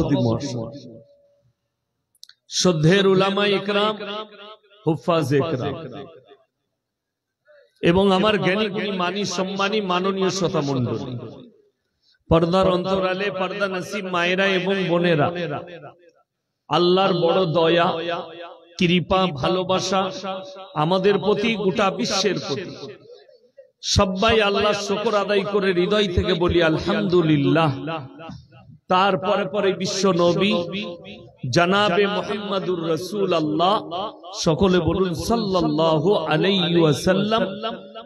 সভাপতি মহাশয়, শ্রদ্ধেয় উলামা ইকরাম, হুফাজ ইকরাম এবং আমার জ্ঞানী গুণী মানী সম্মানী মাননীয় শ্রোতা মণ্ডলী, পর্দার অন্তরালে পর্দা নসিব মায়েরা এবং বোনেরা, আল্লাহর বড় দয়া, কৃপা, ভালোবাসা আমাদের প্রতি, গোটা বিশ্বের প্রতি। সবাই আল্লাহর শুকর আদায় করে হৃদয় থেকে বলি আলহামদুলিল্লাহ। তারপরে পরে বিশ্ব নবী জনাবে মুহাম্মদুর রাসূলুল্লাহ, সকলে বলুন সাল্লাল্লাহু আলাইহি ওয়াসাল্লাম,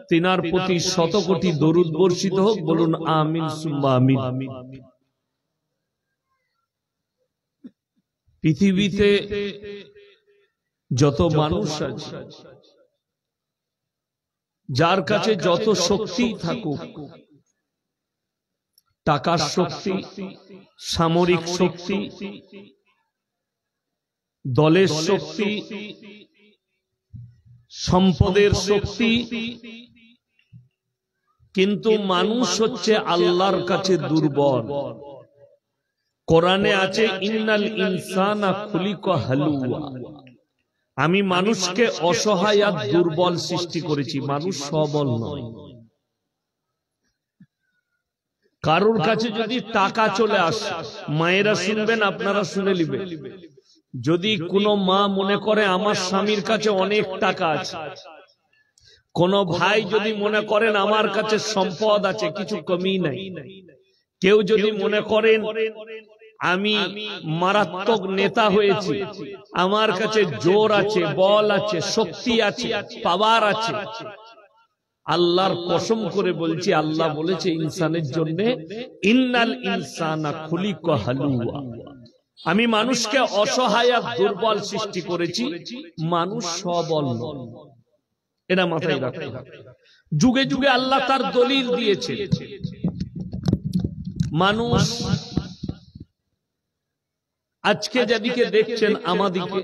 তিনার প্রতি শত কোটি দরুদ বর্ষিত হোক। বলুন আমিন সুম্মা আমিন। পৃথিবীতে যত মানুষ আছে, যার কাছে যত শক্তি থাকুক, টাকার শক্তি, সামরিক শক্তি, দলের শক্তি, সম্পদের শক্তি, কিন্তু মানুষ হচ্ছে আল্লাহর কাছে দুর্বল। কোরআনে আছে ইন্নাল ইনসানা খুলিকা হালুয়া, আমি মানুষকে অসহায় আর দুর্বল সৃষ্টি করেছি, মানুষ সবল নয়। কারোর কাছে যদি টাকা চলে আসে, মায়েরা শুনবেন, আপনারা শুনে নেবেন, যদি কোনো মা মনে করে আমার স্বামীর কাছে অনেক টাকা আছে, কোন ভাই যদি মনে করেন আমার কাছে সম্পদ আছে, কিছু কমি নাই, কেউ যদি মনে করেন আমি মারাত্মক নেতা হয়েছি, আমার কাছে জোর আছে, বল আছে, শক্তি আছে, পাওয়ার আছে, আল্লাহর কসম করে বলছি, আল্লাহ বলেছে ইনসানের জন্য ইন্নাল ইনসানা খুলিকা হালুয়া, আমি মানুষকে অসহায় আর দুর্বল সৃষ্টি করেছি, মানুষ সবল নয়। এটা মাথায় রাখতে হবে। যুগে যুগে আল্লাহ তার দলিল দিয়েছে। মানুষ আজকে যেদিকে দেখছেন আমাদিকে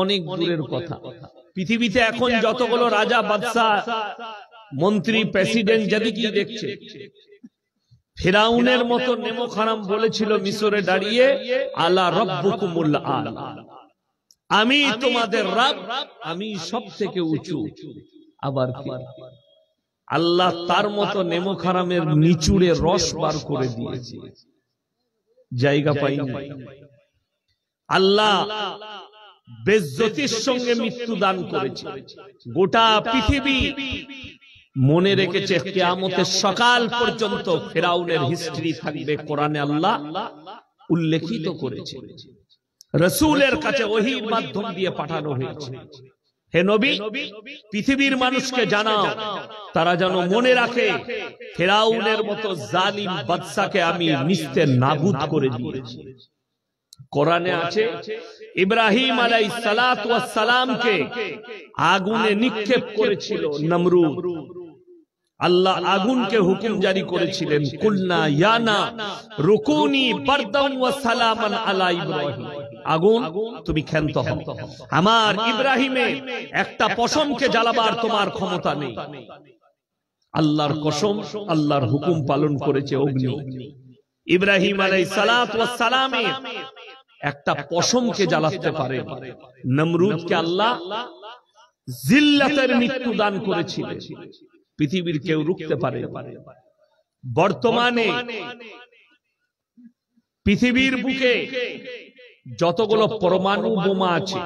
অনেক দূরের কথা। পৃথিবীতে এখন যতগুলো রাজা, বাদশাহ, মন্ত্রী, প্রেসিডেন্ট যেদিকে দেখছে, ফিরাউনের মতো নেমো খারাম বলেছিল মিশরে দাঁড়িয়ে, আলা রাব্বুকুমুল আলা, আমি তোমাদের রব, আমি সব থেকে উঁচু। আবার কি আল্লাহ তার মতো নেমো খারামের নিচুড়ে রস বার করে দিয়েছে, জায়গা পাইনি। আল্লাহ বেজ্জতির সঙ্গে মৃত্যু দান করেছে। গোটা পৃথিবী মনে রেখেছে কিয়ামতের সকাল পর্যন্ত ফিরাউনের হিস্ট্রি থাকবে, কোরআনে আল্লাহ উল্লেখিত করেছে। রাসূলের কাছে ওহীর মাধ্যম দিয়ে পাঠানো হয়েছে, হে নবী, পৃথিবীর মানুষকে জানাও, তারা যেন মনে রাখে ফিরাউনের মতো জালিম বাদশাকে আমি নিস্তে নাবুদ করে দিয়েছি। কোরআনে আছে ইব্রাহিম আলাইহিস সালাতু ওয়াস সালামকে আগুনে নিক্ষেপ করেছিল নমরুদ। আল্লাহ আগুনকে হুকুম জারি করেছিলেন, কুলনা ইয়া না রুকুনি বারদান ওয়া সালামান আলা ইব্রাহিম, আগুন তুমি ক্ষান্ত হও, আমার ইব্রাহিমে একটা পশমকে জ্বালাবার তোমার ক্ষমতা নেই। আল্লাহর কসম, আল্লাহর হুকুম পালন করেছে অগ্নি। ইব্রাহিম আলাইহিস সালাতু ওয়াস সালামে একটা পশমকে জ্বালাতে পারে, নমরুদকে আল্লাহ জিল্লাতের মৃত্যু দান করেছিলেন। পৃথিবীর কেউ রুখতে পারে। বর্তমানে পৃথিবীর বুকে যতগুলো পরমাণু বোমা আছে,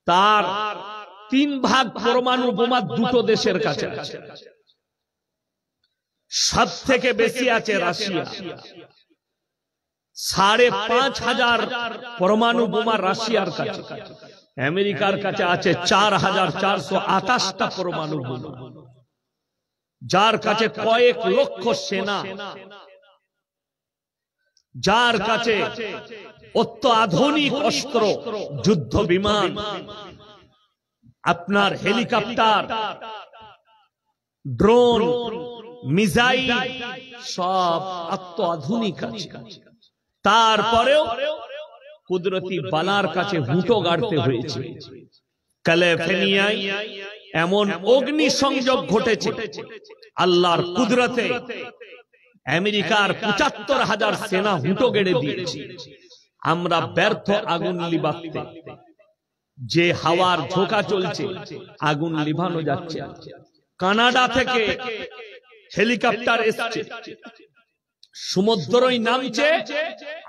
তার 3 ভাগ পরমাণু বোমা দুটো দেশের কাছে আছে। সব থেকে বেশি আছে রাশিয়া, 5,500 পরমাণু বোমা রাশিয়ার কাছে। আমেরিকার কাছে আছে 4,428টা পরমাণু বোমা, যার কাছে কয়েক লক্ষ সেনা, যার কাছে অত্যাধুনিক অস্ত্র, যুদ্ধ বিমান, আপনার হেলিকপ্টার, ড্রোন, মিসাইল, সব অত্যাধুনিক আছে। তারপরেও কুদরতি বালার কাছে হুঁটো গাড়তে হয়েছে। ক্যালিফোর্নিয়ায় এমন অগ্নি সংযোগ ঘটেছে, আল্লাহর কুদরতে আমেরিকার ৭৫,০০০ সেনা হুঁটো গেড়ে দিয়েছে। আমরা ব্যর্থ আগুন লিভাতে, যে হাওয়ার ঝোঁকা চলছে আগুন লিভানো যাচ্ছে। কানাডা থেকে হেলিকপ্টার এসছে, সমুদ্রই নামছে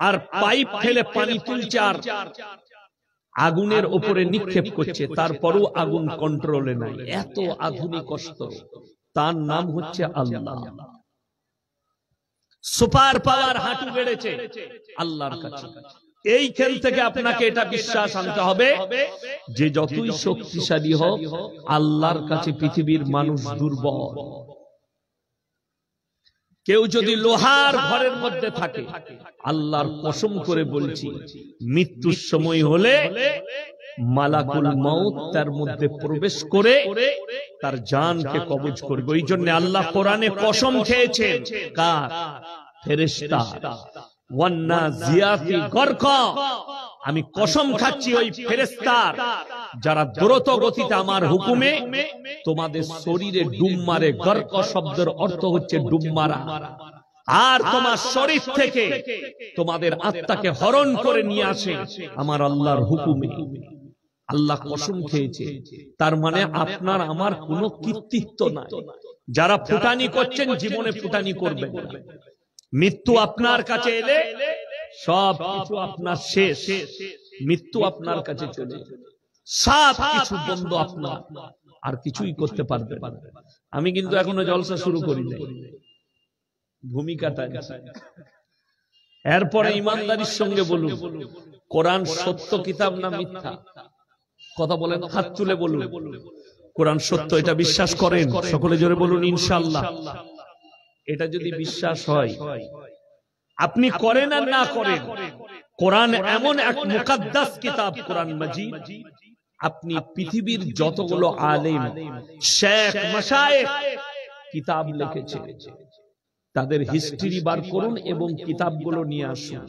আর পাইপ ফেলে পানি তুলছে আর আগুনের উপরে নিক্ষেপ করছে, তারপরও আগুন কন্ট্রোলে নাই। এত আধুনিক অস্ত্র, তার নাম হচ্ছে আল্লাহ। সুপার পাওয়ার হাঁটু বেড়েছে আল্লাহর কাছে। এইখান থেকে আপনাকে এটা বিশ্বাস আনতে হবে যে যতই শক্তিশালী হোক, আল্লাহর কাছে পৃথিবীর মানুষ দুর্বল। কেউ যদি লোহার ঘরের মধ্যে থাকে, আল্লাহর কসম করে বলছি, মৃত্যুর সময় হলে মালাকুল মউত তার মধ্যে প্রবেশ করে তার জানকে কবজ করবে। ওই জন্য আল্লাহ কোরআনে কসম খেয়েছেন, কার? ফেরেশতা। ওয়ান্নাজিয়াতি গরকা, আমি কসম খাচ্ছি ওই ফেরেশতার যারা দ্রুত গতিতে আমার হুকুমে তোমাদের শরীরে ডুব মারে। গরক শব্দের অর্থ হচ্ছে ডুব মারা। আর তোমার শরীর থেকে তোমাদের আত্মাকে হরণ করে নিয়ে আসে আমার আল্লাহর হুকুমে। আল্লাহ কসম খেয়েছে, তার মানে আপনার আমার কোনো কৃতিত্ব নাই। যারা ফুটানি করছেন জীবনে ফুটানি করবেন না। মৃত্যু আপনার কাছে এলে সব কিছু আপনার শেষ। মৃত্যু আপনার কাছে চলে, সব কিছু বন্ধ, আপনার আর কিছুই করতে পারবে না। আমি কিন্তু এখনো জলসা শুরু করি নাই, ভূমিকাটা। এরপরে ইমানদারির সঙ্গে বলুন, কোরআন সত্য কিতাব না মিথ্যা? কথা বলেন, হাত তুলে বলুন কোরআন সত্য। এটা বিশ্বাস করেন? সকলে জোরে বলুন ইনশাআল্লাহ। এটা যদি বিশ্বাস হয়, আপনি করেন আর না করেন, কোরআন এমন এক মুকাদ্দাস কিতাব, কোরআন মাজিদ, আপনি পৃথিবীর যতগুলো আলেম, শেখ, মাশায়েখ কিতাব লিখেছে, তাদের হিস্ট্রি বার করুন এবং কিতাবগুলো নিয়ে আসুন।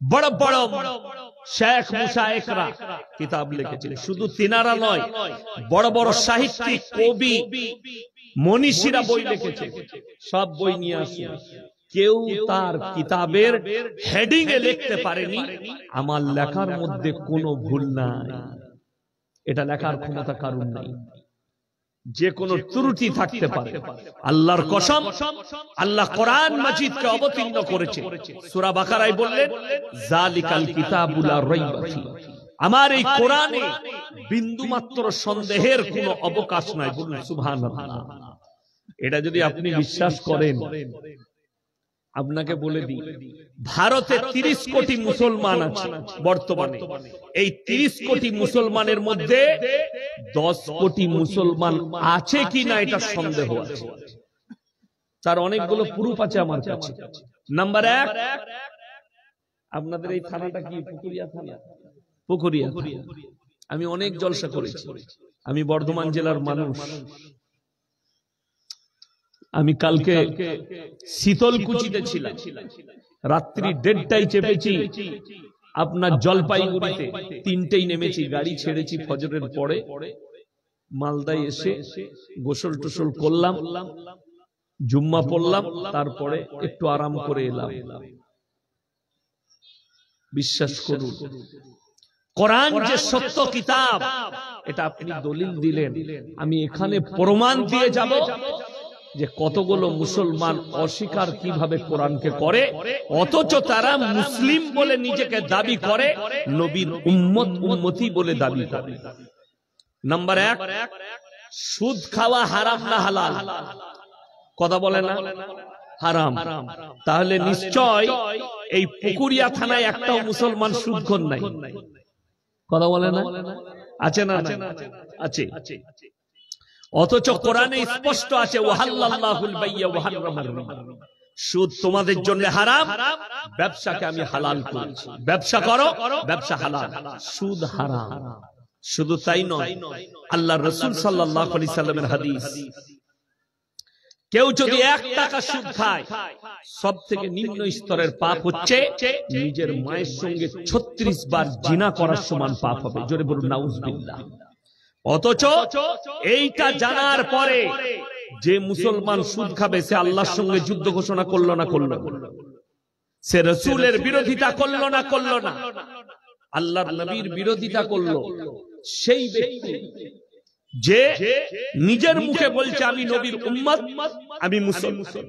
বড় বড় শেখ মুশায়েখরা কিতাব লিখেছিলেন। শুধু তিনারা নয়, বড় বড় সাহিত্যিক, কবি, মনীষীরা বই লিখেছে। সব বই নিয়ে আসুন। কেউ তার কিতাবের হেডিং এ লিখতে পারেনি আমার লেখার মধ্যে কোনো ভুল নাই। এটা লেখার ক্ষমতা কারণ নাই, যে কোনো ত্রুটি থাকতে পারে। আল্লাহর কসম, আল্লাহ কোরআন মাজিদকে অবতীর্ণ করেছে। সূরা বাকারায় বললেন, যালিকাল কিতাবু লা রাইবা ফি, আমার এই কোরআনে বিন্দুমাত্র সন্দেহের কোনো অবকাশ নাই। বলুন সুবহানাল্লাহ। এটা যদি আপনি বিশ্বাস করেন, আপনাকে বলে দিই, ভারতে 30 কোটি মুসলমান আছে বর্তমানে। এই 30 কোটি মুসলমানের মধ্যে 10 কোটি মুসলমান আছে কিনা এটা সন্দেহ আছে। তার অনেকগুলো প্রুফ আছে আমার কাছে। নাম্বার 1, আপনাদের এই থানাটা কি পুকুরিয়া থানা? পুকুরিয়া। আমি অনেক জলসা করেছি, আমি বর্ধমান জেলার মানুষ। আমি কালকে শীতলকুচিতে ছিলাম, রাত্রি 1:30টায় চেপেছি আপনার জলপাইগুড়িতে, 3টেই নেমেছি, গাড়ি ছেড়েছি ফজরের পরে। মালদায় এসে গোসল টোসল করলাম, জুম্মা পড়লাম, তারপরে একটু আরাম করে এলাম। বিশ্বাস করুন, কোরআন যে সত্য কিতাব, এটা আপনি দলিল দিলেন, আমি এখানে প্রমাণ দিয়ে যাব যে কতগুলো মুসলমান অস্বীকার কিভাবে কোরআনকে করে, অথচ তারা মুসলিম বলে নিজেকে দাবি করে, নবীর উম্মত, উম্মতি বলে দাবি করে। নাম্বার 1, সুদ খাওয়া হারাম না হালাল? কথা বলে না? হারাম। তাহলে নিশ্চয় এই পুকুরিয়া থানায় একটাও মুসলমান সুদখোর নাই। কথা বলে না? আছে না? আছে। অথচ কোরআনে স্পষ্ট আছে, ওয়াহাল্লাল্লাহুল বাইয়া ওয়া হারামার রিবা, সুদ তোমাদের জন্য হারাম, ব্যবসাকে আমি হালাল করেছি। ব্যবসা করো, ব্যবসা হালাল, সুদ হারাম। শুধু তাই নয়, আল্লাহর রাসূল সাল্লাল্লাহু আলাইহি সাল্লামের হাদিস, কেউ যদি 1 টাকা সুদ খায়, সবথেকে নিম্ন স্তরের পাপ হচ্ছে নিজের মায়ের সঙ্গে 36 বার জিনা করার সমান পাপ হবে। জোরে বলুন নাউজুবিল্লাহ। অথচ এইটা জানার পরে যে মুসলমান সুদ খাবে সে আল্লাহর সঙ্গে যুদ্ধ ঘোষণা করলো না করলো, সে রাসূলের বিরোধিতা করলো না করলো না, আল্লাহর নবীর বিরোধিতা করলো, সেই ব্যক্তি যে নিজের মুখে বলছে আমি নবীর উম্মত, আমি মুসলমান,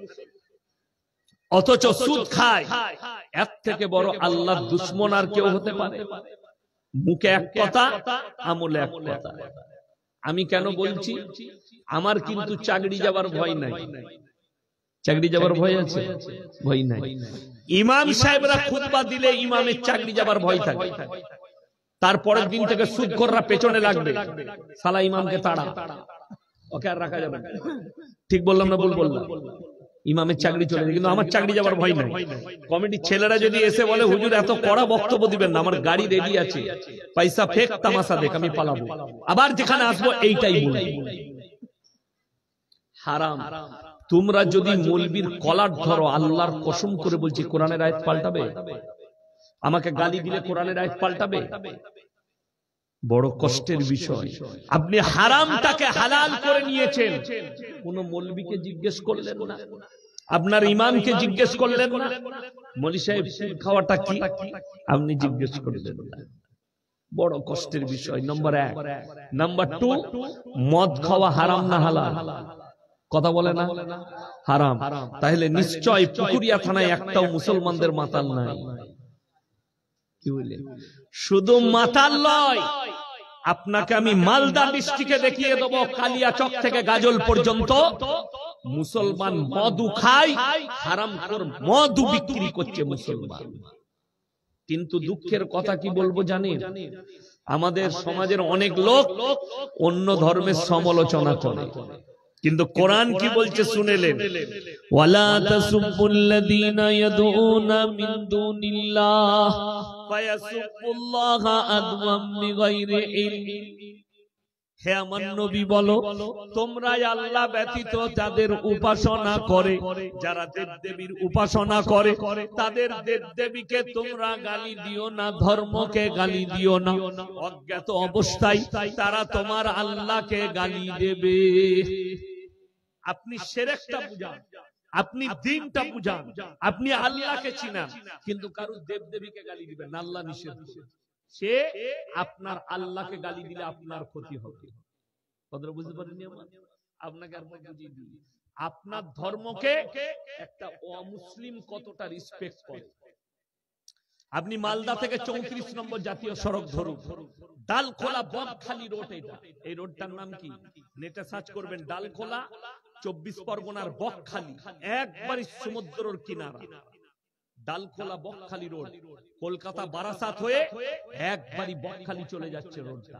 অথচ সুদ খায়, এর থেকে বড় আল্লাহর দুশমন আর কেউ হতে পারে? মুখে এক কথা, আমলে এক কথা। আমি কেন বলছি? আমার কিন্তু চাকরি যাবার ভয় নাই। চাকরি যাবার ভয় আছে? ভয় নাই। ইমাম সাহেবরা খুতবা দিলে ইমামের চাকরি যাবার ভয় থাকে। তারপরের দিন থেকে সুদখোররা পেছনে লাগবে, সালা ইমামকে তাড়া, ওকে আর রাখা যাবে না। ঠিক বললাম না ভুল বললাম? ইমামের চাকরি চলে যায়, কিন্তু আমার চাকরি যাবার ভয় নাই। কমিটির ছেলেরা যদি এসে বলে হুজুর এত কড়া বক্তব্য দিবেন না, আমার গাড়ি রেডি আছে, পয়সা ফেক তামাশা দেখ, আমি পালাবো, আবার যেখানে আসবো এইটাই বলবো। হারাম। তোমরা যদি মৌলবীর কলার ধরো, আল্লাহর কসম করে বলছি কোরআনের আয়াত পাল্টাবে? আমাকে গালি দিলে কোরআনের আয়াত পাল্টাবে? বড় কষ্টের বিষয়। আপনি হারামটাকে হালাল করে নিয়েছেন, কোন মৌলবীকে জিজ্ঞেস করলেন না, আপনার ইমামকে জিজ্ঞেস করলেন না, মৌলভী সাহেব সুদ খাওয়াটা কি আপনি জিজ্ঞেস করলেন না। বড় কষ্টের বিষয়। নম্বর 1। নম্বর 2, মদ খাওয়া হারাম না হালাল? কথা বলে না? হারাম। তাহলে নিশ্চয় পুকুরিয়া থানায় একটাও মুসলমানদের মাতাল নাই। কি বলে? শুধু মাতাল নয়, আপনাকে আমি মালদা ডিস্ট্রিক্টে দেখিয়ে দেবো, কালিয়াচক থেকে গাজল পর্যন্ত মুসলমান মদু খায়, হারামখোর মদু বিক্রি করছে মুসলমান। কিন্তু দুঃখের কথা কি বলবো জানেন? আমাদের সমাজের অনেক লোক অন্য ধর্মের সমালোচনা করে, কিন্তু কোরআন কি বলছে শুনেলেন? ওয়ালা তাসুবুল্লাযীনা ইয়াদউনা মিন দুনিল্লাহ ফায়াসুবুল্লাহা আদওয়াম বিগাইরি ইলম। হে আমার নবী বলো, তোমরা আল্লাহ ব্যতীত যাদের উপাসনা করে, যারা দেবদেবীর উপাসনা করে, তাদের দেবদেবীকে তোমরা গালি দিও না, ধর্মকে গালি দিও না। অজ্ঞাত অবস্থায় তারা তোমার আল্লাহকে গালি দেবে। আপনি শিরকটা বুঝান, আপনি দ্বীনটা বুঝান, আপনি আল্লাহকে চিনান, কিন্তু কারো দেবদেবীকে গালি দিবেন না, আল্লাহ নিষেধ করেছে। সে আপনার আল্লাহকে গালি দিলে আপনার ক্ষতি হবে। কথাটা বুঝতে পারেননি? আপনাকে আর বুঝিয়ে দিই, আপনার ধর্মকে একটা অমুসলিম কতটা রেসপেক্ট করে। আপনি মালদা থেকে 34 নম্বর জাতীয় সড়ক ধরুন, ডালখোলা বকখালি রোড, এই রোডটার নাম কি? নেটে সার্চ করবেন, ডালখোলা 24 পরগনার বকখালি, একবারই সমুদ্রের কিনারা। ডালখোলা বকখালি রোড, কলকাতা বারাসাত হয়ে একবারই বকখালি চলে যাচ্ছে রোডটা,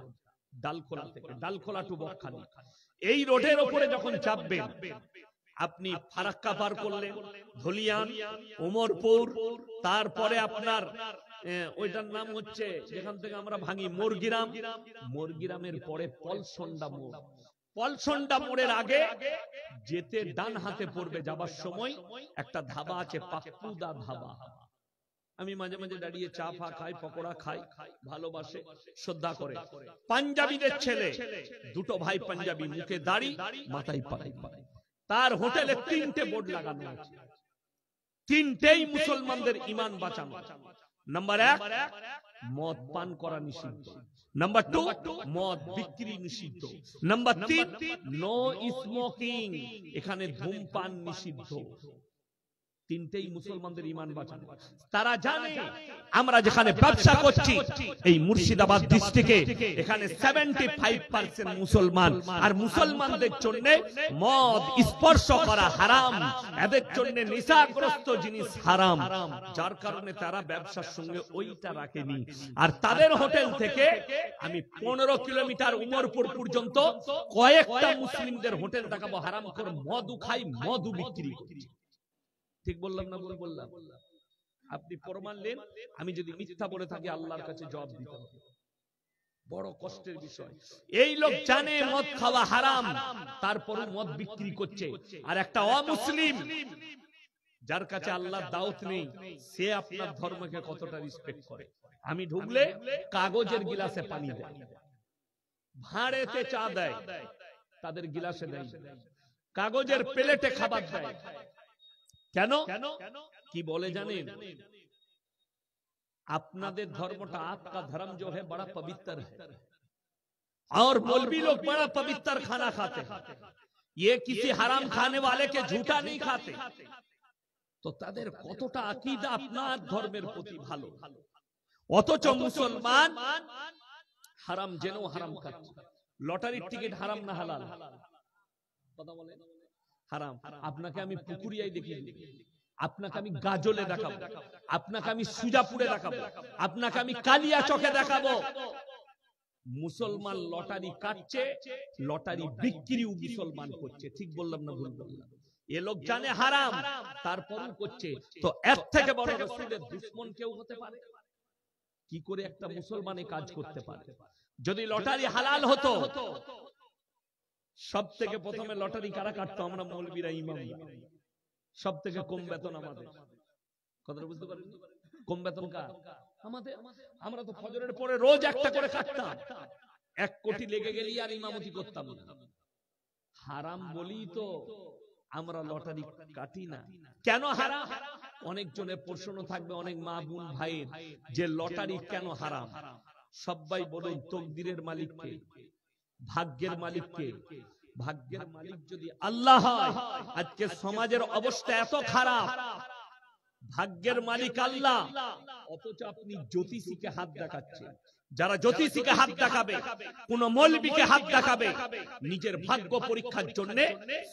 ডালখোলা থেকে, ডালখোলা টু বকখালি। এই রোডের উপরে যখন চাপবেন, আপনি ফারাক্কা পার করলেন, ধলিয়ান, ওমরপুর, তারপরে আপনার ওইটার নাম হচ্ছে যেখান থেকে আমরা ভাঙি মরগিরাম, মরগিরামের পরে পলসন্ডা মোড়, পলসন্ডা মোড়ের আগে যেতে ডান হাতে পড়বে, যাবার সময় একটা ধাবা আছে, পাপ্পুদা ধাবা। আমি মাঝে মাঝে দাঁড়িয়ে চা ফা খাই, পকোড়া খাই, ভালোবাসে, শ্রদ্ধা করে। পাঞ্জাবিদের ছেলে, দুটো ভাই পাঞ্জাবি, মুখে দাড়ি, মাথায় পাগড়ি, তার হোটেলে 3টে বোর্ড লাগানো আছে, 3টেই মুসলমানদের ঈমান বাঁচানো। নাম্বার 1, মদ পান করা নিষিদ্ধ। নাম্বার 2, মদ বিক্রি নিষিদ্ধ। নাম্বার 3, নো স্মোকিং, এখানে ধূমপান নিষিদ্ধ। 3টেই মুসলমানদের ঈমান বাঁচানো। তারা জানে আমরা যেখানে ব্যবসা করছি এই মুর্শিদাবাদ ডিস্ট্রিক্টে, এখানে 75% মুসলমান, আর মুসলমানদের জন্য মদ স্পর্শ করা হারাম, এদের জন্য নেশাগ্রস্ত জিনিস হারাম, যার কারণে তারা ব্যবসার সঙ্গে ওইটা রাখেনি। আর তাদের হোটেল থেকে আমি 15 কিলোমিটার উমরপুর পর্যন্ত কয়েকটা মুসলিমদের হোটেল দেখাবো, হারাম করে মদু খাই, মদু বিক্রি করি। ঠিক বললাম না ভুল বললাম? আপনি প্রমাণ নেন, আমি যদি মিথ্যা বলে থাকি আল্লাহর কাছে জবাব দিতে হবে। বড় কষ্টের বিষয়। এই লোক জানে মদ খাওয়া হারাম, তারপরও মদ বিক্রি করছে। আর একটা অমুসলিম যার কাছে আল্লাহর দাওয়াত নেই, সে আপনার ধর্মকে কতটা রেসপেক্ট করে। আমি ঢুকলে কাগজের গিলাসে পানি দেয়, ভাঁড়েতে চা দেয়, তাদের গিলাসে দেয়। কাগজের প্লেটে খাবার দেয়। কেন? কি বলে জানেন? আপনাদের ধর্মটা आपका धर्म जो है बड़ा पवित्र है और मौलवी लोग बड़ा पवित्र खाना खाते हैं, ये किसी हराम खाने वाले के झूठा नहीं खाते। তো তাদের কতটা আকীদা আপনার ধর্মের প্রতি ভালো, অথচ মুসলমান হারাম জেনেও হারাম খাচ্ছে। লটারির টিকিট হারাম না হালাল? কথা বলেন। হারাম। আপনাকে আমি পুকুরিয়ায় দেখিয়ে দিই, আপনাকে আমি গাজলে দেখাবো, আপনাকে আমি সুজাপুরে দেখাবো, আপনাকে আমি কালিয়া চকে দেখাবো। মুসলমান লটারি কাটছে, লটারি বিক্রিও মুসলমান করছে। ঠিক বললাম না ভুল বললাম? এ লোক জানে হারাম, তারপরও করছে। তো এর থেকে বড় রাসূলের দুশমন কেউ হতে পারে? কি করে একটা মুসলমানে কাজ করতে পারে? যদি লটারি হালাল হতো, সব থেকে প্রথমে লটারি কারা কাটতো? আমরা মৌলবীরা, ইমামরা। সব থেকে কম বেতন আমাদের। কথাটা বুঝতে পারেন? কম বেতন কার? আমাদের। আমরা তো ফজরের পরে রোজ একটা করে কাটতাম, 1 কোটি লেগে গেলি আর ইমামতি করতাম না। হারাম বলি তো আমরা লটারি কাটি না। কেন হারাম? অনেক জনের প্রশ্ন থাকবে, অনেক মা বোন ভাইয়ের, যে লটারি কেন হারাম? সবাই বলুন, তকদিরের মালিক কে? ভাগ্যের মালিক কে? ভাগ্যের মালিক যদি আল্লাহ হয়, আজকে সমাজের অবস্থা এত খারাপ। ভাগ্যের মালিক আল্লাহ, অথচ আপনি জ্যোতিষীকে হাত দেখাচ্ছেন। যারা জ্যোতিষীকে হাত দেখাবে, কোন মৌলবীকে হাত দেখাবে, নিজের ভাগ্য পরীক্ষার জন্য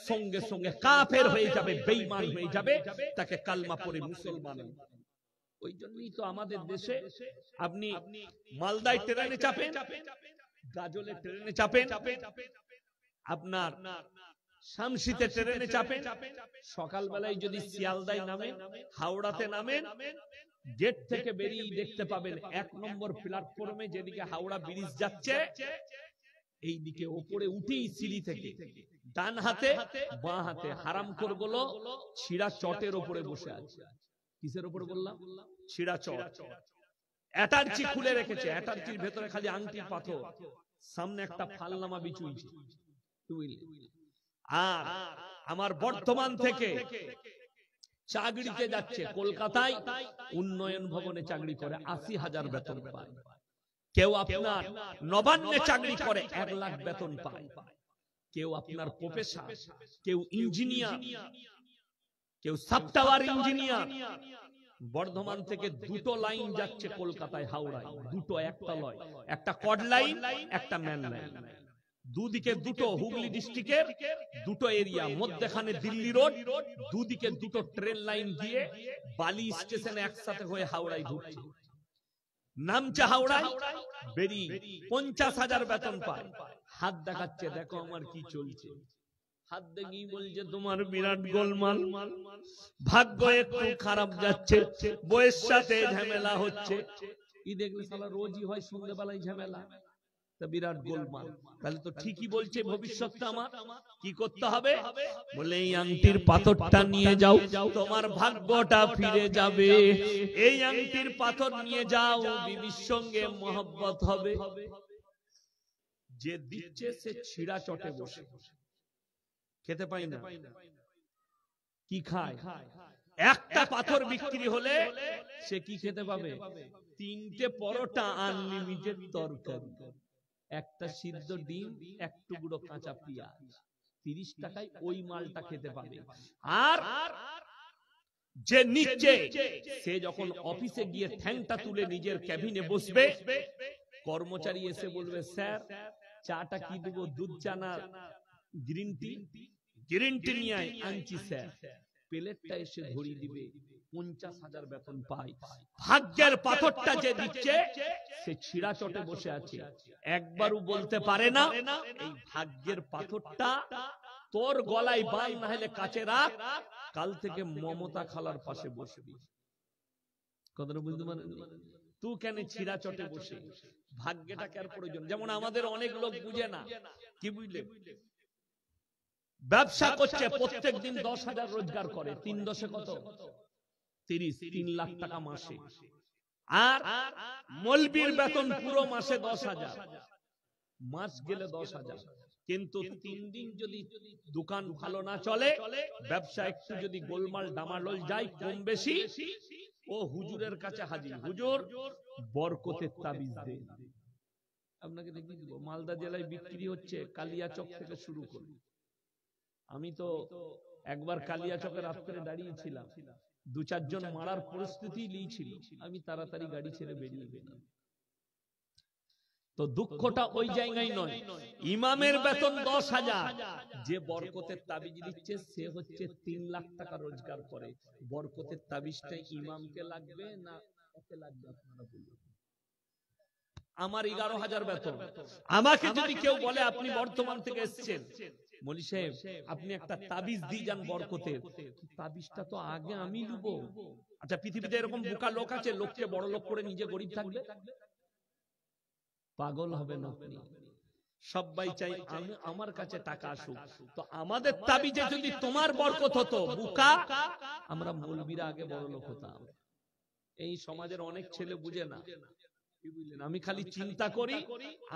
সঙ্গে সঙ্গে কাফের হয়ে যাবে, বেঈমান হয়ে যাবে, তাকে কালমা পড়ে মুসলমান। ওই জন্যই তো আমাদের দেশে আপনি মালদায় ট্রেনে চাপেন, গাজলে ট্রেনে চাপেন, আপনার শামসিতে ট্রেনে চাপেন, সকালবেলায় যদি শিয়ালদায় নামেন, হাওড়াতে নামেন, গেট থেকে বেরিয়ে দেখতে পাবেন 1 নম্বর প্ল্যাটফর্মে যেদিকে হাওড়া ব্রিজ যাচ্ছে, এই দিকে উপরে উঠেই সিঁড়ি থেকে ডান হাতে বাঁ হাতে হারামখোরগুলো ছিঁড়া চটের উপরে বসে আছে। কিসের উপরে বললাম? ছিঁড়া চট। অ্যাটার্জি খুলে রেখেছে, অ্যাটার্জির ভেতরে খালি আংটির পাথর, সামনে একটা ফালনামা বিছুইছে। আর আমার বর্ধমান থেকে চাকরিতে যাচ্ছে কলকাতায়, উন্নয়ন ভবনে চাকরি করে 80,000 বেতন পায়। কেউ আপনার নবান্নে চাকরি করে 1 লাখ বেতন পায়। কেউ আপনার প্রফেসর, কেউ ইঞ্জিনিয়ার, কেউ সফটওয়্যার ইঞ্জিনিয়ার। বর্ধমান থেকে 2টো লাইন যাচ্ছে কলকাতায়, হাওড়ায়। 2টো, একটা লয়, একটা কড লাইন, একটা ম্যান লাইন। দুদিকে 2টো, হুগলি ডিস্ট্রিক্টের 2টো এরিয়া, মধ্যখানে দিল্লি রোড, দুদিকে 2টো ট্রেন লাইন দিয়ে বালি স্টেশনে একসাথে হয়ে হাওড়ায় ঢুকছে। নামছে হাওড়ায়, বেরি 50,000 বেতন পায়। হাত দেখাচ্ছে, দেখো আমার কি চলছে। হাত দেখি বলছে, তোমার বিরাট গোলমাল, ভাগ্য একটু খারাপ যাচ্ছে, বউয়ের সাথে ঝামেলা হচ্ছে। কি দেখলে শালা রোজই হয় সন্ধ্যেবেলায় ঝামেলা, তা বিরাট গোলমাল। তাহলে তো ঠিকই বলছে, ভবিষ্যৎটা আমার কি করতে হবে? বলে এই আংটির পাথরটা নিয়ে যাও, তোমার ভাগ্যটা ফিরে যাবে। এই আংটির পাথর নিয়ে যাও, বিবির সঙ্গে মহব্বত হবে। যে দিচ্ছে সে ছিঁড়া চটে বসে, খেতে পাই না। কি খায়? একটা পাথর বিক্রি হলে সে কি খেতে পাবে? 3টে পরোটা, আনলিমিটেড তরকারি, একটা সিদ্ধ ডিম, 1 টুকরো কাঁচা পেঁয়াজ। 30 টাকায় ওই মালটা খেতে পাবে। আর যে নিচে, সে যখন অফিসে গিয়ে ঠ্যাংটা তুলে নিজের কেবিনে বসবে, কর্মচারী এসে বলবে, স্যার চাটা কি দেবো, দুধ চা না গ্রিন টি? গ্রিন টি নিয়ে আনছি স্যার। প্লেটটা এসে ধরিয়ে দিবে, 50,000 বেতন পায়। ভাগ্যের পাথরটা যে দিচ্ছে, সে ছিঁড়া চটে বসে আছে, একবারও বলতে পারে না এই ভাগ্যের পাথরটা তোর গলায় বাঁধ, না হলে কাছে রাখ, কাল থেকে মমতা খালার পাশে বসবি। কথাটা বুঝতে পারেন? তুই কেন ছিঁড়া চটে বসে? ভাগ্যটা কার প্রয়োজন? যেমন আমাদের অনেক লোক বুঝে না, কি বুঝলে? ব্যবসা করছে, প্রত্যেক দিন 10,000 রোজগার করে, 3 দশে কত? 30, 3 লাখ টাকা মাসে। আর মৌলবীর বেতন পুরো মাসে 10,000, মাস গেলে 10,000। কিন্তু 3 দিন যদি দোকান ভালো না চলে, ব্যবসা একটু যদি গোলমাল ডামাডোল যায় কম বেশি, ও হুজুরের কাছে হাজির, হুজুর বরকতের তাবিজ দেন। আপনাকে দেখিয়ে দিব, মালদা জেলায় বিক্রি হচ্ছে কালিয়াচক থেকে শুরু করে। আমি তো একবার কালিয়াচকের রাস্তায় দাঁড়িয়েছিলাম, 2-4 জন মারার পরিস্থিতি নিয়েছিল, আমি তাড়াতাড়ি গাড়ি ছেড়ে বেরিয়ে গেলাম। তো দুঃখটা ওই জায়গায় নয়, ইমামের বেতন 10,000, যে বরকতের তাবিজ দিচ্ছে সে হচ্ছে 3 লাখ টাকা রোজগার করে। বরকতের তাবিজটা ইমামকে লাগবে না ওকে লাগবে? আপনারা বলুন। আমার 11,000 বেতন, আমাকে যদি কেউ বলে আপনি বর্ধমান থেকে এসেছেন, মৌলী সাহেব আপনি একটা তাবিজ দিয়ে যান বরকতের, তাবিজটা তো আগে আমি নেব। আচ্ছা, পৃথিবীতে এরকম বোকা লোক আছে লোককে বড় লোক করে নিজে গরিব থাকবে? পাগল হবে না আপনি। সবাই চাই আমার কাছে টাকা আসুক, তো আমাদের তাবিজে যদি তোমার বরকত হতো বোকা, আমরা মৌলবীরা আগে বড় লোক হতাম। এই সমাজের অনেক ছেলে বুঝে না। আমি খালি চিন্তা করি,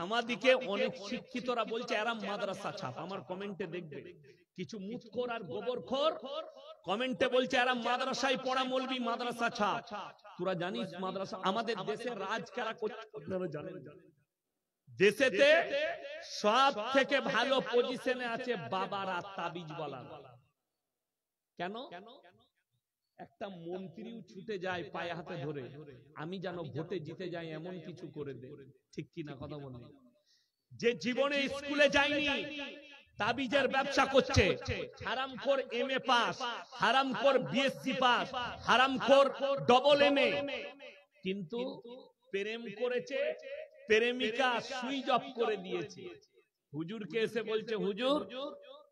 আমাদিকে অনেক শিক্ষিতরা বলছে এরা মাদ্রাসা ছাপ। আমার কমেন্টে দেখবে কিছু মুতখোর আর গোবরখোর কমেন্টে বলছে এরা মাদ্রাসায় পড়া মৌলবী, মাদ্রাসা ছাপ। তোরা জানিস মাদ্রাসা আমাদের দেশে রাজ কারা করছে? আপনারা জানেন? দেশেতে সব থেকে ভালো পজিশনে আছে বাবারা তাবিজ বলা। কেন? একটা মন্ত্রীও ছুটে যায় পায়ে হাতে ধরে, আমি যেন ভোটে জিতে যাই এমন কিছু করে দে। ঠিক কি না কথা বলি? যে জীবনে স্কুলে যায়নি তাবিজের ব্যবসা করছে, হারামখোর এমএ পাস, হারামখোর বিএসসি পাস, হারামখোর ডবল এমএ, কিন্তু প্রেম করেছে, প্রেমিকা সুইচ অফ করে দিয়েছে। হুজুরকে এসে বলছে হুজুর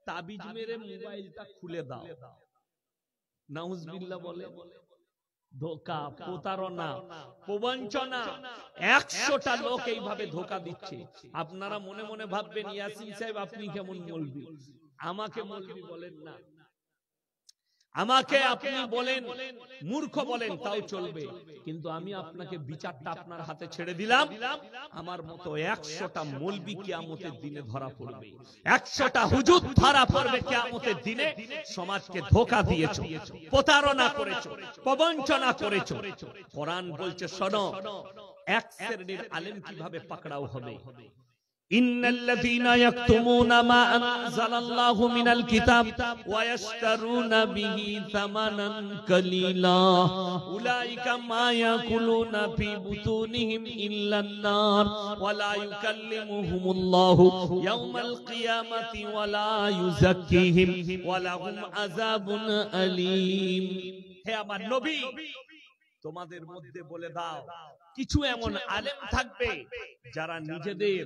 তাবিজ মেরে মোবাইলটা খুলে দাও। নাউজুবিল্লাহ বলে। ধোঁকা, প্রতারণা, প্রবঞ্চনা, 100টা লোক এইভাবে ধোঁকা দিচ্ছে। আপনারা মনে মনে ভাববেন ইয়াসিন সাহেব আপনি কেমন মৌলবি, আমাকে মৌলবি বলেন না, আমাকে আপনি বলেন মূর্খ বলেন তাও চলবে, কিন্তু আমি আপনাকে বিচারটা আপনার হাতে ছেড়ে দিলাম। আমার মতো 100টা মৌলবি কিয়ামতের দিনে ধরা পড়বে, 100টা হুজুর ধরা পড়বে কিয়ামতের দিনে। সমাজকে ধোঁকা দিয়েছো, প্রতারণা করেছো, প্রবঞ্চনা করেছো। কোরআন বলছে শোনো, এক শ্রেণীর আলেম কিভাবে পাকড়াও হবে। ইন্নাল্লাযীনা ইয়াকতুমুনা মা আনজালাল্লাহু মিনাল কিতাব ওয়া ইয়াশতারুনা বিহি সামানান কালীলা উলাইকা মা ইয়াকুলুনা ফি বুতুনিহিম ইল্লান নার ওয়া লা ইউকাল্লিমুহুমুল্লাহু ইয়াওমাল কিয়ামাতি ওয়া লা ইউযাক্কিহিম ওয়া লাহুম আযাবুন আলীম। হে আমার নবী, তোমাদের মধ্যে বলে দাও, কিছু এমন আলেম থাকবে যারা নিজেদের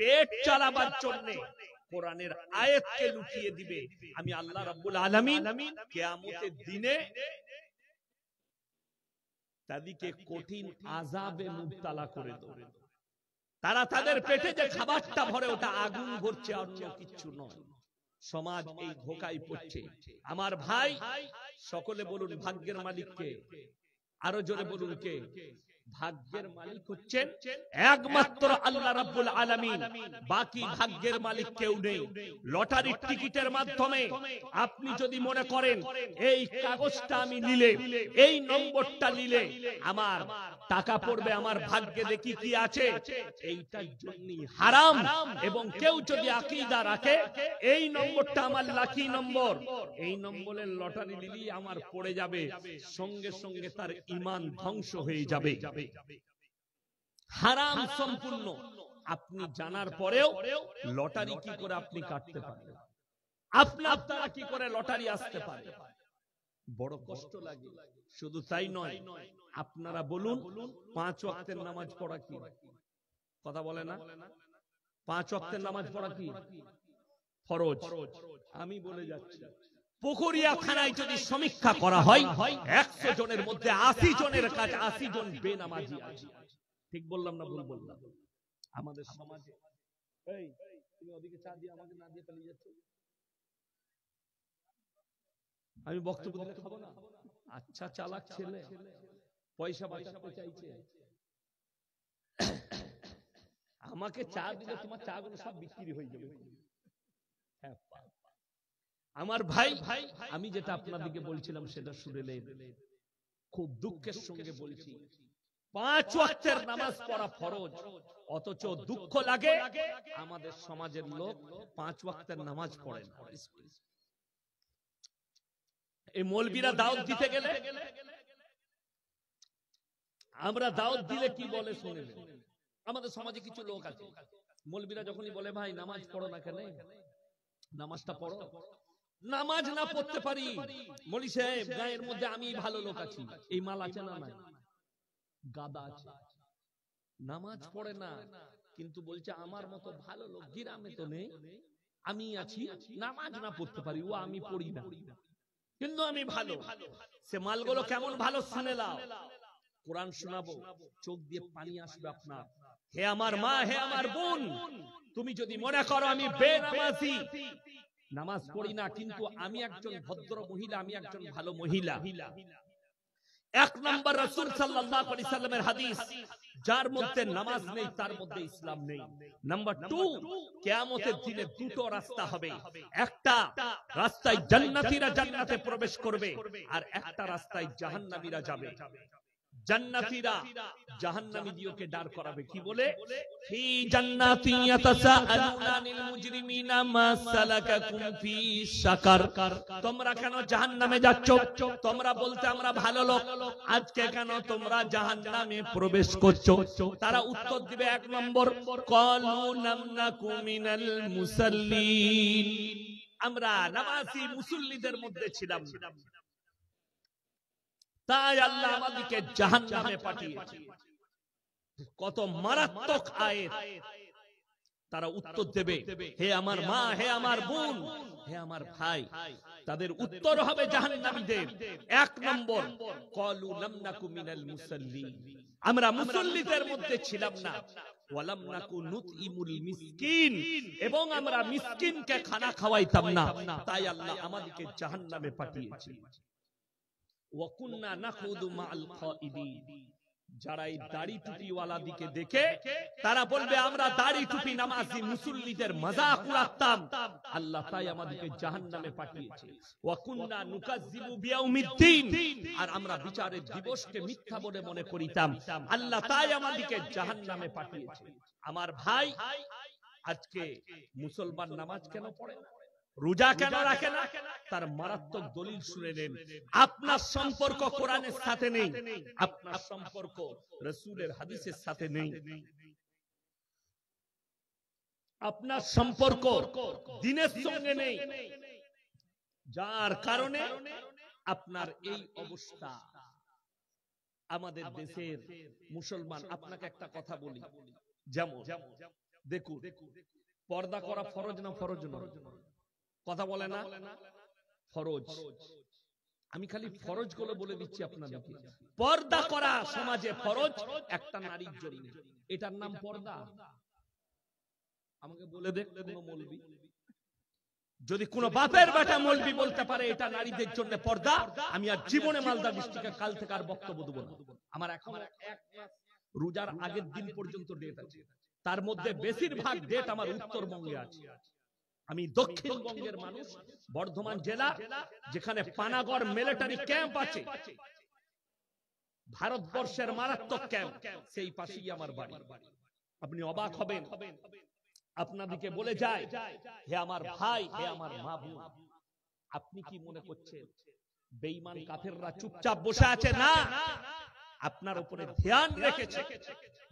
পেট চালাবার জন্য কোরআনের আয়াতকে লুকিয়ে দিবে। আমি আল্লাহ রাব্বুল আলামিন কিয়ামতের দিনে তাদেরকে কঠিন আযাবে মুবতালা করে দেব। তারা তাদের পেটে যে খাবারটা ভরে ওটা আগুন ভরছে, আর কিছু নয়। সমাজ এই ধোঁকায় পড়ছে। আমার ভাই সকলে বলুন ভাগ্যের মালিক কে? আরো জোরে বলুন কে? ভাগ্যের মালিক হচ্ছেন একমাত্র আল্লাহ রাব্বুল আলামিন, বাকি ভাগ্যের মালিক কেউ নেই। লটারির টিকিটের মাধ্যমে আপনি যদি মনে করেন এই কাগজটা আমি নিলে, এই নম্বরটা নিলে আমার টাকা পড়বে, আমার ভাগ্যে দেখি কি আছে, এইটার জন্যই হারাম। এবং কেউ যদি আকীদা রাখে এই নম্বরটা আমার লাকি নম্বর, এই নম্বরের লটারি নিলে আমার পড়ে যাবে, সঙ্গে সঙ্গে তার ঈমান ধ্বংস হয়ে যাবে। হারাম সম্পূর্ণ। আপনি জানার পরেও লটারি কি করে আপনি কাটতে পারবেন? আপনার দ্বারা কি করে লটারি আসতে পারে? বড় কষ্ট লাগে। শুধু তাই নয়, আপনারা বলুন 5 ওয়াক্তের নামাজ পড়া কি? কথা বলে না? 5 ওয়াক্তের নামাজ পড়া কি ফরজ? আমি বলে যাচ্ছি, পুকুরিয়াখানায় যদি সমীক্ষা করা হয় 100 জনের মধ্যে 80 জনের কাছে 80 জন বেনামাজি আছে। ঠিক বললাম না ভুল বললাম? আমাদের সমাজে এই তুমি ওদিকে চা দিয়ে আমাকে না দিয়ে পালিয়ে যাচ্ছ, আমি বক্তব্য দিলে খাবো না? আচ্ছা চালাক ছেলে, পয়সা বাঁচাতে চাইছে। আমাকে চা দিলে তোমার চা গুলো সব বিক্রি হয়ে যাবে। হ্যাঁ পাপ। আমার ভাই, আমি যেটা আপনাদেরকে বলছিলাম সেটা শুনলেন, খুব দুঃখের সঙ্গে বলছি, 5 ওয়াক্তের নামাজ পড়া ফরজ, অথচ দুঃখ লাগে আমাদের সমাজের লোক 5 ওয়াক্তের নামাজ পড়ে না। এই মৌলবীরা দাওয়াত দিতে গেলে, আমরা দাওয়াত দিলে কি বলে শুনেন, আমাদের সমাজে কিছু লোক আছে, মৌলবীরা যখনই বলে ভাই নামাজ পড়ো না কেন, নামাজটা পড়ো, নামাজ না পড়তে পারি, মৌলী সাহেব গায়ের মধ্যে আমি ভালো লোক আছি, এই মাল আছে না নাই, গাদা আছে, নামাজ পড়ে না, কিন্তু বলছে আমার মতো ভালো লোক গ্রামে তো নেই, আমি আছি, নামাজ না পড়তে পারি, ও আমি পড়ি না, কিন্তু আমি ভালো। সে মালগুলো কেমন ভালো শুনে নাও, কোরআন শোনাবো, চোখ দিয়ে পানি আসবে আপনার। হে আমার মা, হে আমার বোন, তুমি যদি মনে করো আমি বেনামাজি, নামাজ পড়ি না, কিন্তু আমি একজন ভদ্র মহিলা, আমি একজন ভালো মহিলা। 1 নম্বর রাসূল সাল্লাল্লাহু আলাইহি সাল্লামের হাদিস, যার মধ্যে নামাজ নেই তার মধ্যে ইসলাম নেই। নাম্বার 2, কিয়ামতের দিনে দুটো রাস্তা হবে, একটা রাস্তায় জান্নাতীরা জান্নাতে প্রবেশ করবে, আর একটা রাস্তায় জাহান্নামীরা যাবে। জান্নাতীরা জাহান্নামী দিওকে ডার করাবে, কি বলে, ফি জান্নাতি ইয়াতাসাআলুনা আনিল মুজরিমিনা মা সালাকাকুম ফি সাকার, তোমরা কেন জাহান্নামে যাচ্ছ, তোমরা বলতে আমরা ভালো লোক, আজকে কেন তোমরা জাহান্নামে প্রবেশ করছো? তারা উত্তর দিবে 1 নম্বর, ক্বালু লাম নাকু মিনাল মুসাল্লিন, আমরা নামাজি মুসল্লিদের মধ্যে ছিলাম না, তাই আল্লাহ আমাদেরকে জাহান্নামে পাঠিয়েছে। কত মারাত্মক আয়াত। তারা উত্তর দেবে, হে আমার মা, হে আমার বোন, হে আমার ভাই, তাদের উত্তর হবে জাহান্নামীদের। 1 নম্বর, ক্বালু লাম নাকু মিনাল মুসাল্লিন, আমরা মুসল্লিদের মধ্যে ছিলাম না, ওয়ালাম নাকু নুতইমুল মিসকিন, এবং আমরা মিসকিনকে খানা খাওয়াইতাম না, তাই আল্লাহ আমাদেরকে জাহান্নামে পাঠিয়েছে। ওয়া কুননা নাখুদু মাআল খাইদিন, যারা এই দাড়ি টুপিওয়ালা দিকে দেখে তারা বলবে আমরা দাড়ি টুপি নামাজি মুসল্লিদের মজাক উড়াতাম, আল্লাহ তাই আমাদেরকে জাহান্নামে পাঠিয়েছে। ওয়া কুননা নুকাজ্জিবু বিয়াউমিদ্দিন, আর আমরা বিচারের দিবসকে মিথ্যা বলে মনে করিতাম, আল্লাহ তাই আমাদেরকে জাহান্নামে পাঠিয়েছে। আমার ভাই, আজকে মুসলমান নামাজ কেন পড়ে না, রোজা কেন রাখে না, তার মারাত্মক দলিল শুনে নেন। আপনার সম্পর্ক কোরআনের সাথে নেই, আপনার সম্পর্ক রাসূলের হাদিসের সাথে নেই, আপনার সম্পর্ক দ্বীনের সঙ্গে নেই, যার কারণে আপনার এই অবস্থা। আমাদের দেশের মুসলমান, আপনাকে একটা কথা বলি, যেমন দেখুন, পর্দা করা ফরজ না ফরজ নয়, কথা বলে না, ফরজ। আমি খালি ফরজ গুলো বলে দিচ্ছি আপনাদেরকে। পর্দা করা সমাজে ফরজ একটা নারীর জন্য, এটার নাম পর্দা। আমাকে বলে দেখ কোন মৌলবি, যদি কোন বাপের বেটা মৌলবি বলতে পারে এটা নারীদের জন্য পর্দা, আমি আর জীবনে মালদা ডিস্ট্রিক্টে কাল থেকে আর বক্তব্য দেব না। আমার এখন 1 মাস রোজার আগের দিন পর্যন্ত ডেট আছে, তার মধ্যে বেশিরভাগ ডেট আমার উত্তরবঙ্গে আছে। আমি দক্ষিণবঙ্গের মানুষ, বর্ধমান জেলা, যেখানে পানাগড় মিলিটারি ক্যাম্প আছে, ভারতবর্ষের মারাত্মক ক্যাম্প, সেই পাশেই আমার বাড়ি। আপনি অবাক হবেন, আপনাদেরকে বলে যায়, হে আমার ভাই, হে আমার মা বোন, আপনি কি মনে করছেন বেঈমান কাফেররা চুপচাপ বসে আছে? না, আপনার উপরে ধ্যান রেখেছে।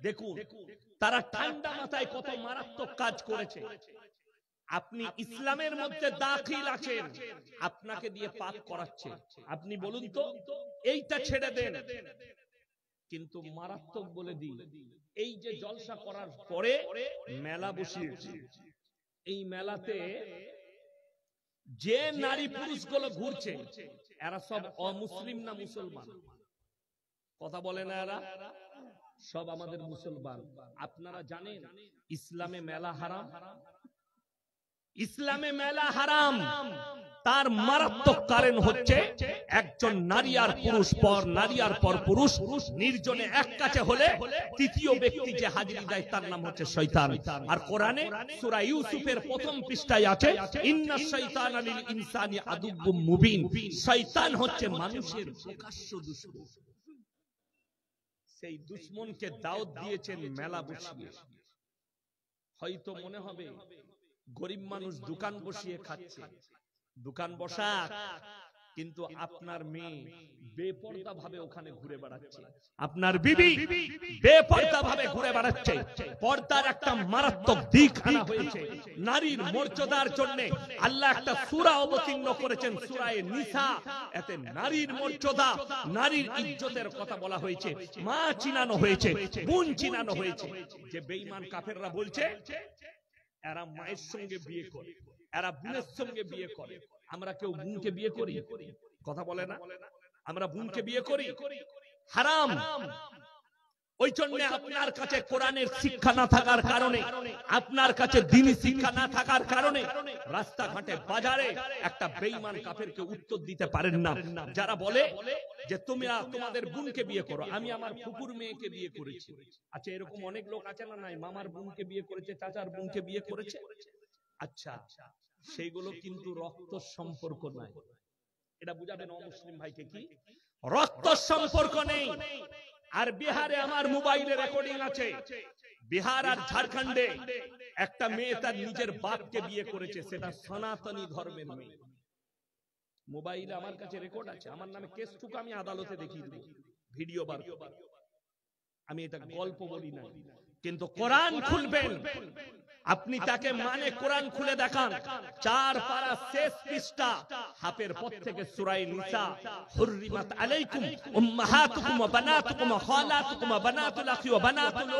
দেখুন তারা ঠান্ডা মাথায় কত মারাত্মক কাজ করেছে। আপনি ইসলামের মধ্যে দাখিল আছেন, আপনাকে দিয়ে পাপ করাচ্ছে, আপনি বলুন তো এইটা ছেড়ে দেন। কিন্তু মারাত্মক বলে দিই, এই যে জলসা করার পরে মেলা বসিয়েছে, এই মেলাতে যে নারী পুরুষগুলো ঘুরছে এরা সব অমুসলিম না মুসলমান? কথা বলে না, এরা সব আমাদের মুসলমান। আপনারা জানেন ইসলামে মেলা হারাম, ইসলামে মেলা হারাম, তার মারাত্মক কারণ হচ্ছে একজন নারী আর পুরুষ পর নারী আর পর পুরুষ নির্জনে এক কাছে হলে তৃতীয় ব্যক্তি যে হাজিরি দেয় তার নাম হচ্ছে শয়তান। আর কোরআনে সূরা ইউসুফের প্রথম পৃষ্ঠায় আছে ইন্নাশ শাইতানা লিল ইনসানি আদুব্বুম মুবিন, শয়তান হচ্ছে মানুষের প্রকাশ্য দুশমন। সেই দুশমনকে দাওয়াত দিয়েছেন মেলা বসিয়ে। হয়তো মনে হবে গরিব মানুষ দোকান বসিয়ে খাচ্ছে, দোকান বসা, কিন্তু আপনার মেয়ে বেপরদা ভাবে ওখানে ঘুরে বেড়াচ্ছে, আপনার বিবি বেপরদা ভাবে ঘুরে বেড়াচ্ছে। পর্দার একটা মারাত্মক দিক আনা হয়েছে। নারীর মর্যাদার জন্য আল্লাহ একটা সূরা অবতীর্ণ করেছেন, সূরা নিসা। এতে নারীর মর্যাদা, নারীর ইজ্জতের কথা বলা হয়েছে, মা চিনানো হয়েছে, বোন চিনানো হয়েছে। যে বেঈমান কাফেররা বলছে এরা মায়ের সঙ্গে বিয়ে করে, এরা বোনের সঙ্গে বিয়ে করে। আমরা কেউ বোনকে বিয়ে করি? কথা বলে না, আমরা বোনকে বিয়ে করি? হারাম। ওই জন্য আপনার কাছে কোরআনের শিক্ষা না থাকার কারণে, আপনার কাছে দ্বীনি শিক্ষা না থাকার কারণে রাস্তাঘাটে বাজারে একটা বেঈমান কাফেরকে উত্তর দিতে পারেন না। যারা বলে যে তোমরা তোমাদের বোনকে বিয়ে করো, আমি আমার ফুফুর মেয়েকে বিয়ে করেছি। আচ্ছা, এরকম অনেক লোক আছে না নাই? মামার বোনকে বিয়ে করেছে, চাচার বোনকে বিয়ে করেছে। আচ্ছা, সেইগুলো কিন্তু রক্ত সম্পর্ক নাই। এটা বুঝাবেন অমুসলিম ভাইকে, কি রক্ত সম্পর্ক নেই। আর বিহারে আমার মোবাইলে রেকর্ডিং আছে, বিহার আর ঝাড়খণ্ডে একটা মেয়ে তার নিজের বাপকে বিয়ে করেছে, সেটা সনাতনী ধর্মের মেয়ে। মোবাইলে আমার কাছে রেকর্ড আছে, আমার নামে কেসটুকু আমি আদালতে দেখিয়ে দেব, ভিডিও বার। আমি এটা গল্প বলি না, কিন্তু কোরআন খুলবেন আপনি, তাকে মানে কোরআন খুলে দেখান, 4 পারা শেষ পৃষ্ঠা, হাফের পর থেকে সূরা নিসা, হুররিমাত আলাইকুম উম্মাহাতুকুম ওয়া বানাতুকুম ওয়া খালাতুকুম ওয়া বানাতুল আখি ওয়া বানাতুল